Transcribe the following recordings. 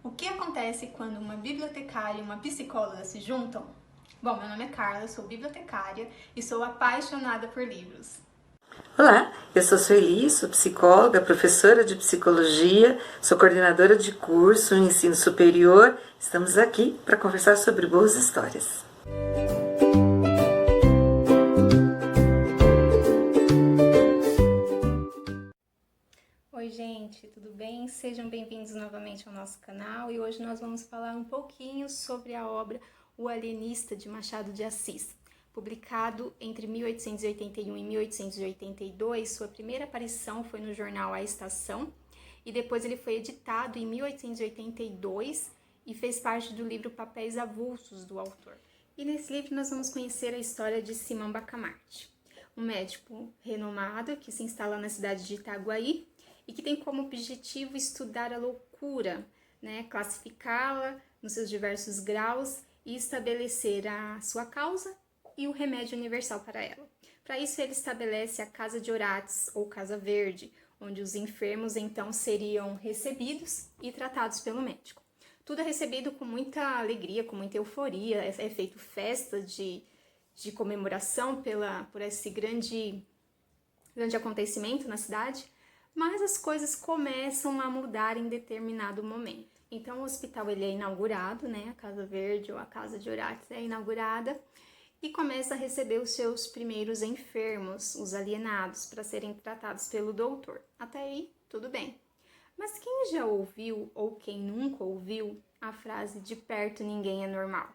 O que acontece quando uma bibliotecária e uma psicóloga se juntam? Bom, meu nome é Carla, sou bibliotecária e sou apaixonada por livros. Olá, eu sou Sueli, sou psicóloga, professora de psicologia, sou coordenadora de curso em ensino superior. Estamos aqui para conversar sobre boas histórias. Oi gente, tudo bem? Sejam bem-vindos novamente ao nosso canal e hoje nós vamos falar um pouquinho sobre a obra O Alienista de Machado de Assis. Publicado entre 1881 e 1882, sua primeira aparição foi no jornal A Estação e depois ele foi editado em 1882 e fez parte do livro Papéis Avulsos do autor. E nesse livro nós vamos conhecer a história de Simão Bacamarte, um médico renomado que se instala na cidade de Itaguaí e que tem como objetivo estudar a loucura, classificá-la nos seus diversos graus e estabelecer a sua causa e o remédio universal para ela. Para isso ele estabelece a Casa de Orates, ou Casa Verde, onde os enfermos então seriam recebidos e tratados pelo médico. Tudo é recebido com muita alegria, com muita euforia, é feito festa de comemoração por esse grande acontecimento na cidade, mas as coisas começam a mudar em determinado momento. Então o hospital ele é inaugurado, a Casa Verde ou a Casa de Orates é inaugurada e começa a receber os seus primeiros enfermos, os alienados, para serem tratados pelo doutor. Até aí, tudo bem. Mas quem já ouviu ou quem nunca ouviu a frase de perto ninguém é normal?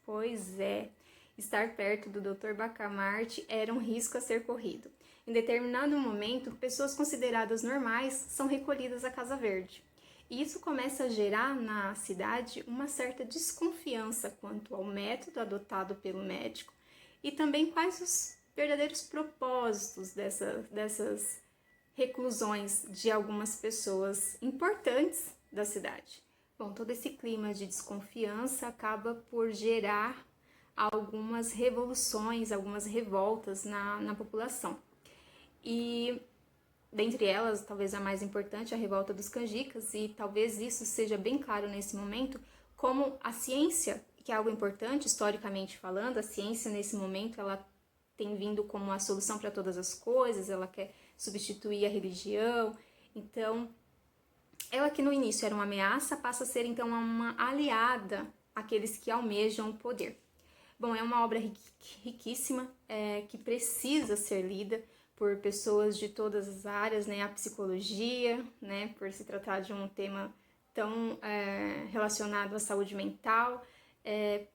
Pois é, estar perto do Dr. Bacamarte era um risco a ser corrido. Em determinado momento, pessoas consideradas normais são recolhidas à Casa Verde. E isso começa a gerar na cidade uma certa desconfiança quanto ao método adotado pelo médico e também quais os verdadeiros propósitos dessas reclusões de algumas pessoas importantes da cidade. Bom, todo esse clima de desconfiança acaba por gerar algumas revoluções, algumas revoltas na população. E dentre elas, talvez a mais importante, a revolta dos canjicas, e talvez isso seja bem claro nesse momento, como a ciência, que é algo importante historicamente falando, a ciência nesse momento ela tem vindo como a solução para todas as coisas, ela quer substituir a religião, então ela que no início era uma ameaça passa a ser então uma aliada àqueles que almejam o poder. Bom, é uma obra riquíssima, que precisa ser lida por pessoas de todas as áreas, a psicologia, por se tratar de um tema tão relacionado à saúde mental,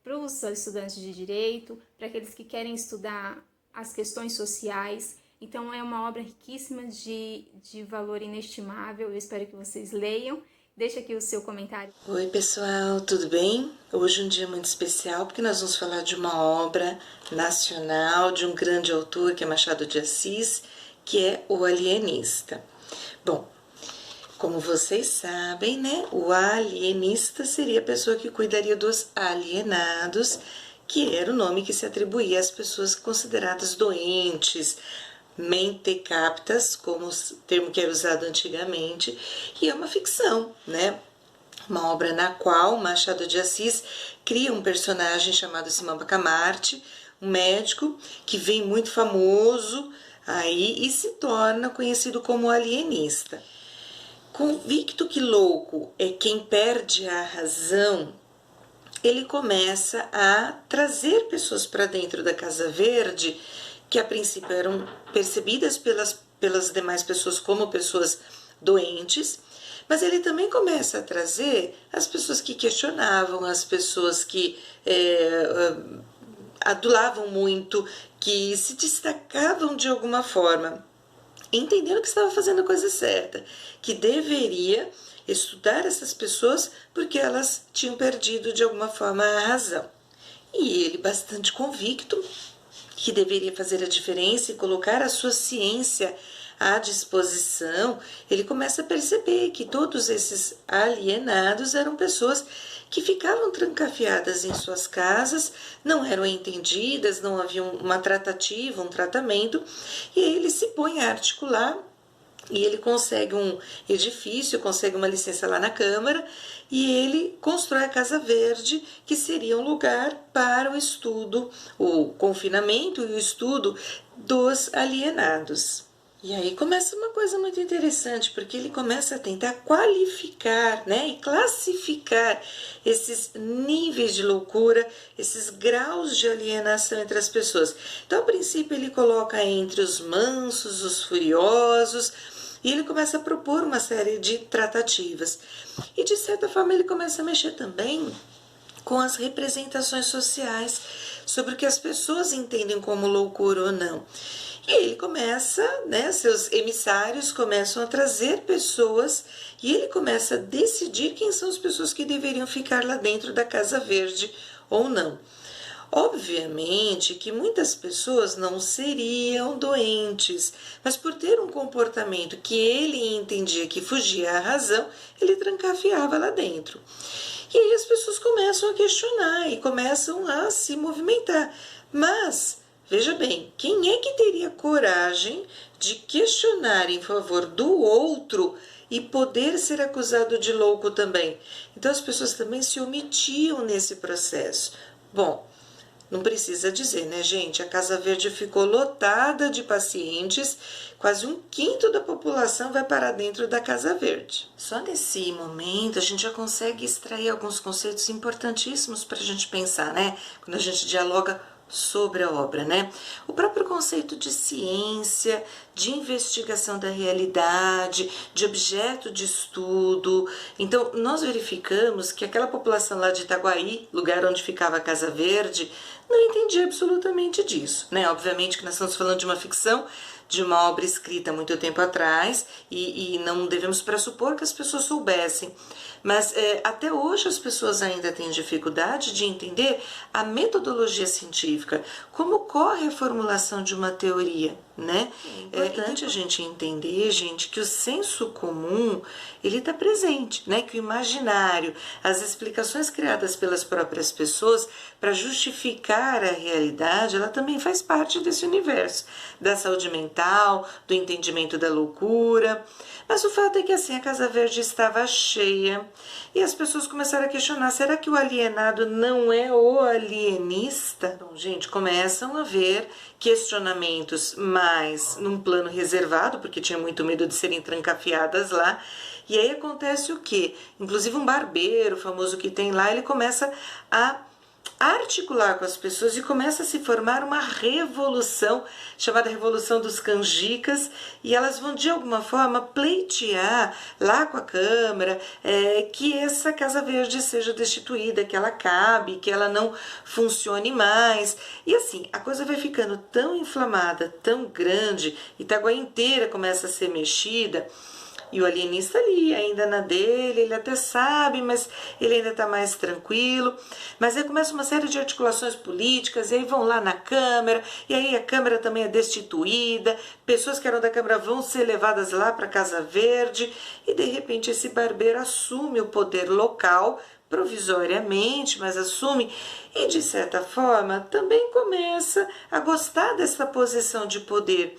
para os estudantes de direito, para aqueles que querem estudar as questões sociais. Então é uma obra riquíssima de valor inestimável, eu espero que vocês leiam. Deixa aqui o seu comentário. Oi pessoal, tudo bem? Hoje é um dia muito especial porque nós vamos falar de uma obra nacional de um grande autor que é Machado de Assis, que é O Alienista. Bom, como vocês sabem, o alienista seria a pessoa que cuidaria dos alienados, que era o nome que se atribuía às pessoas consideradas doentes, mentecaptas, como o termo que era usado antigamente, e é uma ficção, uma obra na qual Machado de Assis cria um personagem chamado Simão Bacamarte, um médico que vem muito famoso aí e se torna conhecido como alienista. Convicto que louco é quem perde a razão, ele começa a trazer pessoas para dentro da Casa Verde, que a princípio eram percebidas pelas demais pessoas como pessoas doentes, mas ele também começa a trazer as pessoas que questionavam, as pessoas que adulavam muito, que se destacavam de alguma forma, entendendo que estava fazendo a coisa certa, que deveria estudar essas pessoas porque elas tinham perdido de alguma forma a razão. E ele, bastante convicto que deveria fazer a diferença e colocar a sua ciência à disposição, ele começa a perceber que todos esses alienados eram pessoas que ficavam trancafiadas em suas casas, não eram entendidas, não havia uma tratativa, um tratamento, e aí ele se põe a articular e ele consegue um edifício, consegue uma licença lá na Câmara e ele constrói a Casa Verde, que seria um lugar para o estudo, o confinamento e o estudo dos alienados. E aí começa uma coisa muito interessante, porque ele começa a tentar qualificar, né, e classificar esses níveis de loucura, esses graus de alienação entre as pessoas. Então, a princípio, ele coloca entre os mansos, os furiosos, e ele começa a propor uma série de tratativas. E, de certa forma, ele começa a mexer também com as representações sociais, sobre o que as pessoas entendem como loucura ou não. E ele começa, né, seus emissários começam a trazer pessoas e ele começa a decidir quem são as pessoas que deveriam ficar lá dentro da Casa Verde ou não. Obviamente que muitas pessoas não seriam doentes, mas por ter um comportamento que ele entendia que fugia à razão, ele trancafiava lá dentro. E aí as pessoas começam a questionar e começam a se movimentar. Mas, veja bem, quem é que teria coragem de questionar em favor do outro e poder ser acusado de louco também? Então as pessoas também se omitiam nesse processo. Bom, não precisa dizer, né, gente? A Casa Verde ficou lotada de pacientes, quase 1/5 da população vai parar dentro da Casa Verde. Só nesse momento a gente já consegue extrair alguns conceitos importantíssimos para a gente pensar, né? Quando a gente dialoga sobre a obra, né? O próprio conceito de ciência, de investigação da realidade, de objeto de estudo. Então, nós verificamos que aquela população lá de Itaguaí, lugar onde ficava a Casa Verde, não entendia absolutamente disso, né? Obviamente que nós estamos falando de uma ficção, de uma obra escrita há muito tempo atrás e não devemos pressupor que as pessoas soubessem. Mas até hoje as pessoas ainda têm dificuldade de entender a metodologia científica, como ocorre a formulação de uma teoria, né? É importante a gente entender, gente, que o senso comum ele está presente, né? Que o imaginário, as explicações criadas pelas próprias pessoas para justificar a realidade, ela também faz parte desse universo da saúde mental, do entendimento da loucura. Mas o fato é que assim a Casa Verde estava cheia e as pessoas começaram a questionar: será que o alienado não é o alienista? Bom, gente, começam a haver questionamentos mais num plano reservado, porque tinha muito medo de serem trancafiadas lá. E aí acontece o quê? Inclusive um barbeiro famoso que tem lá, ele começa a articular com as pessoas e começa a se formar uma revolução chamada Revolução dos Canjicas, e elas vão de alguma forma pleitear lá com a Câmara que essa Casa Verde seja destituída, que ela acabe, que ela não funcione mais. E assim, a coisa vai ficando tão inflamada, tão grande, Itaguaí inteira começa a ser mexida. E o alienista ali, ainda na dele, ele até sabe, mas ele ainda está mais tranquilo. Mas aí começa uma série de articulações políticas, e aí vão lá na Câmara, e aí a Câmara também é destituída, pessoas que eram da Câmara vão ser levadas lá para a Casa Verde, e de repente esse barbeiro assume o poder local, provisoriamente, mas assume, e de certa forma também começa a gostar dessa posição de poder.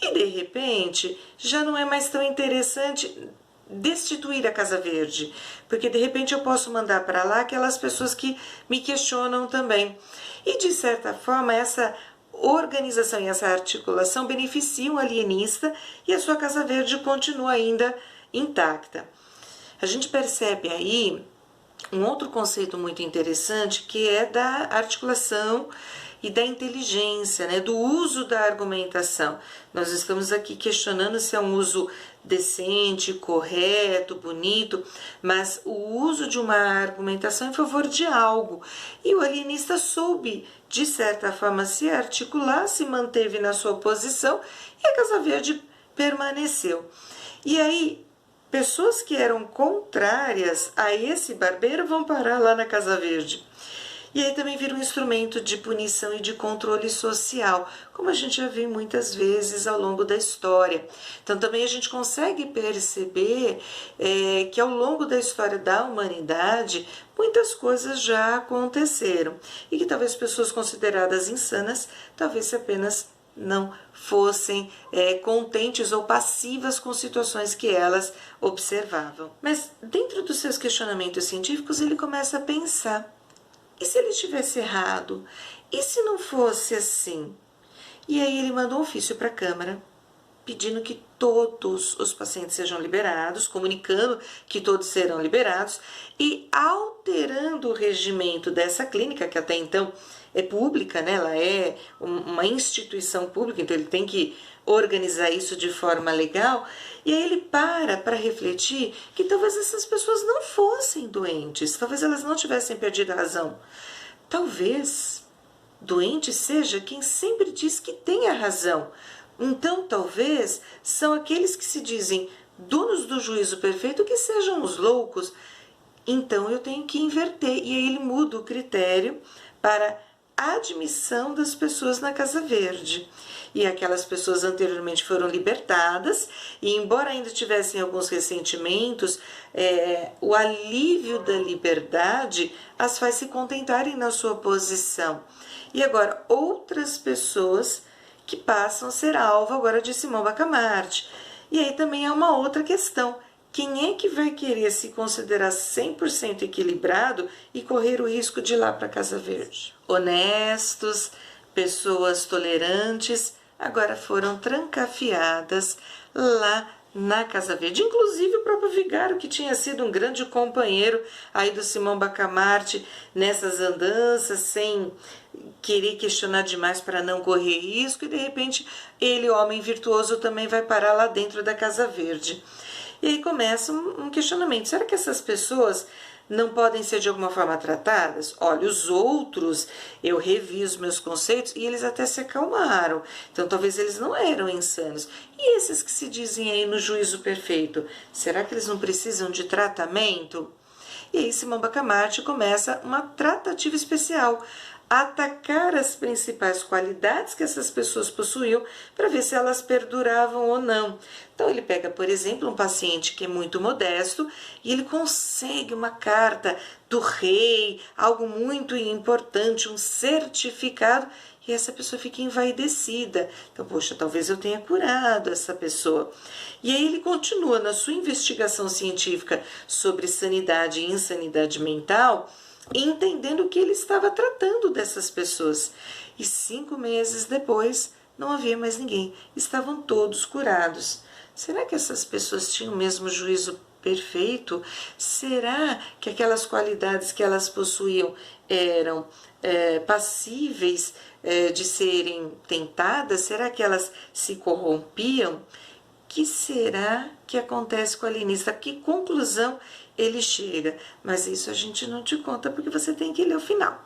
E de repente já não é mais tão interessante destituir a Casa Verde, porque de repente eu posso mandar para lá aquelas pessoas que me questionam também. E de certa forma essa organização e essa articulação beneficiam o alienista e a sua Casa Verde continua ainda intacta. A gente percebe aí um outro conceito muito interessante, que é da articulação e da inteligência, né, do uso da argumentação. Nós estamos aqui questionando se é um uso decente, correto, bonito, mas o uso de uma argumentação em favor de algo. E o alienista soube, de certa forma, se articular, se manteve na sua posição e a Casa Verde permaneceu. E aí, pessoas que eram contrárias a esse barbeiro vão parar lá na Casa Verde. E aí também vira um instrumento de punição e de controle social, como a gente já viu muitas vezes ao longo da história. Então também a gente consegue perceber que ao longo da história da humanidade, muitas coisas já aconteceram. E que talvez pessoas consideradas insanas, talvez apenas não fossem contentes ou passivas com situações que elas observavam. Mas dentro dos seus questionamentos científicos ele começa a pensar, e se ele estivesse errado? E se não fosse assim? E aí ele mandou um ofício para a Câmara, pedindo que todos os pacientes sejam liberados, comunicando que todos serão liberados e alterando o regimento dessa clínica, que até então é pública, né? Ela é uma instituição pública, então ele tem que organizar isso de forma legal. E aí ele para refletir que talvez essas pessoas não fossem doentes, talvez elas não tivessem perdido a razão. Talvez doente seja quem sempre diz que tem a razão. Então, talvez, são aqueles que se dizem donos do juízo perfeito que sejam os loucos. Então, eu tenho que inverter. E aí ele muda o critério para a admissão das pessoas na Casa Verde. E aquelas pessoas anteriormente foram libertadas, e embora ainda tivessem alguns ressentimentos, o alívio da liberdade as faz se contentarem na sua posição. E agora, outras pessoas que passam a ser alvo agora de Simão Bacamarte. E aí também há uma outra questão. Quem é que vai querer se considerar 100% equilibrado e correr o risco de ir lá para a Casa Verde? Honestos, pessoas tolerantes, agora foram trancafiadas lá na Casa Verde. Inclusive o próprio vigário, que tinha sido um grande companheiro aí do Simão Bacamarte nessas andanças, sem querer questionar demais para não correr risco, e de repente ele, homem virtuoso, também vai parar lá dentro da Casa Verde. E aí começa um questionamento, será que essas pessoas não podem ser de alguma forma tratadas? Olha, os outros, eu revi os meus conceitos e eles até se acalmaram, então talvez eles não eram insanos. E esses que se dizem aí no juízo perfeito, será que eles não precisam de tratamento? E aí Simão Bacamarte começa uma tratativa especial, atacar as principais qualidades que essas pessoas possuíam para ver se elas perduravam ou não. Então ele pega, por exemplo, um paciente que é muito modesto e ele consegue uma carta do rei, algo muito importante, um certificado, e essa pessoa fica envaidecida. Então, poxa, talvez eu tenha curado essa pessoa. E aí ele continua na sua investigação científica sobre sanidade e insanidade mental, entendendo que ele estava tratando dessas pessoas. E 5 meses depois, não havia mais ninguém. Estavam todos curados. Será que essas pessoas tinham o mesmo juízo perfeito? Será que aquelas qualidades que elas possuíam eram passíveis de serem tentadas? Será que elas se corrompiam? Que será que acontece com o alienista? Que conclusão ele chega? Mas isso a gente não te conta porque você tem que ler o final.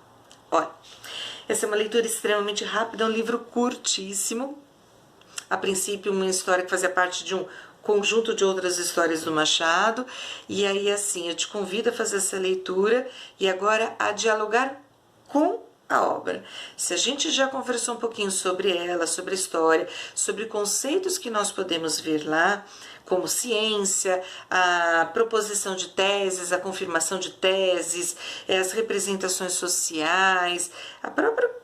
Olha, essa é uma leitura extremamente rápida, é um livro curtíssimo. A princípio, uma história que fazia parte de um conjunto de outras histórias do Machado. E aí, assim, eu te convido a fazer essa leitura e agora a dialogar com a obra. Se a gente já conversou um pouquinho sobre ela, sobre a história, sobre conceitos que nós podemos ver lá, como ciência, a proposição de teses, a confirmação de teses, as representações sociais,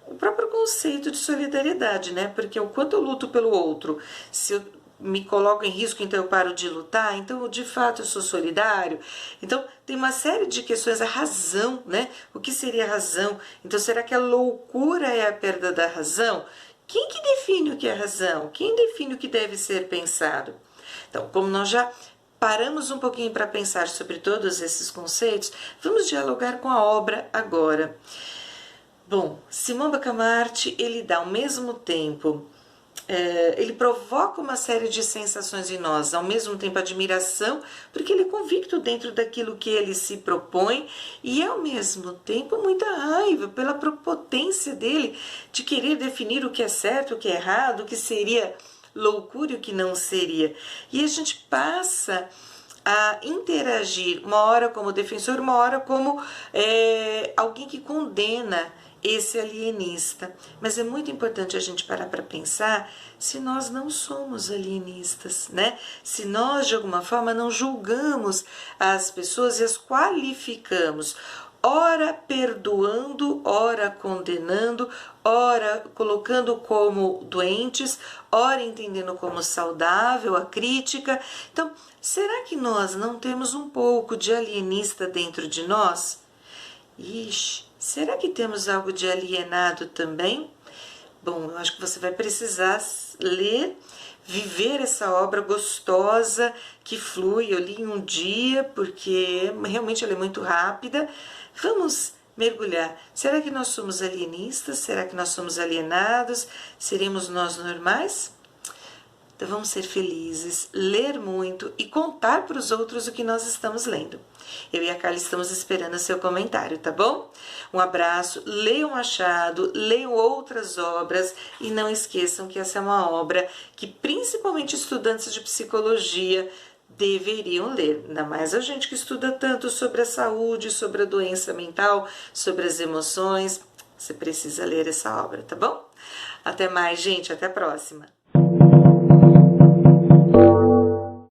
o próprio conceito de solidariedade, né? Porque o quanto eu luto pelo outro, se eu me coloco em risco, então eu paro de lutar, então de fato eu sou solidário. Então tem uma série de questões, a razão, né? O que seria a razão? Então será que a loucura é a perda da razão? Quem que define o que é razão? Quem define o que deve ser pensado? Então, como nós já paramos um pouquinho para pensar sobre todos esses conceitos, vamos dialogar com a obra agora. Bom, Simão Bacamarte, ele dá ao mesmo tempo, ele provoca uma série de sensações em nós, ao mesmo tempo admiração, porque ele é convicto dentro daquilo que ele se propõe, e ao mesmo tempo muita raiva pela prepotência dele de querer definir o que é certo, o que é errado, o que seria loucura e o que não seria. E a gente passa a interagir, uma hora como defensor, uma hora como alguém que condena esse alienista. Mas é muito importante a gente parar para pensar se nós não somos alienistas, né? Se nós, de alguma forma, não julgamos as pessoas e as qualificamos. ora perdoando, ora condenando, ora colocando como doentes, ora entendendo como saudável a crítica. Então, será que nós não temos um pouco de alienista dentro de nós? Ixi, será que temos algo de alienado também? Bom, eu acho que você vai precisar ler, viver essa obra gostosa que flui. Eu li em um dia, porque realmente ela é muito rápida. Vamos mergulhar. Será que nós somos alienistas? Será que nós somos alienados? Seremos nós normais? Então vamos ser felizes, ler muito e contar para os outros o que nós estamos lendo. Eu e a Carla estamos esperando o seu comentário, tá bom? Um abraço, leiam Machado, leiam outras obras e não esqueçam que essa é uma obra que principalmente estudantes de psicologia deveriam ler. Ainda mais a gente que estuda tanto sobre a saúde, sobre a doença mental, sobre as emoções. Você precisa ler essa obra, tá bom? Até mais, gente, até a próxima!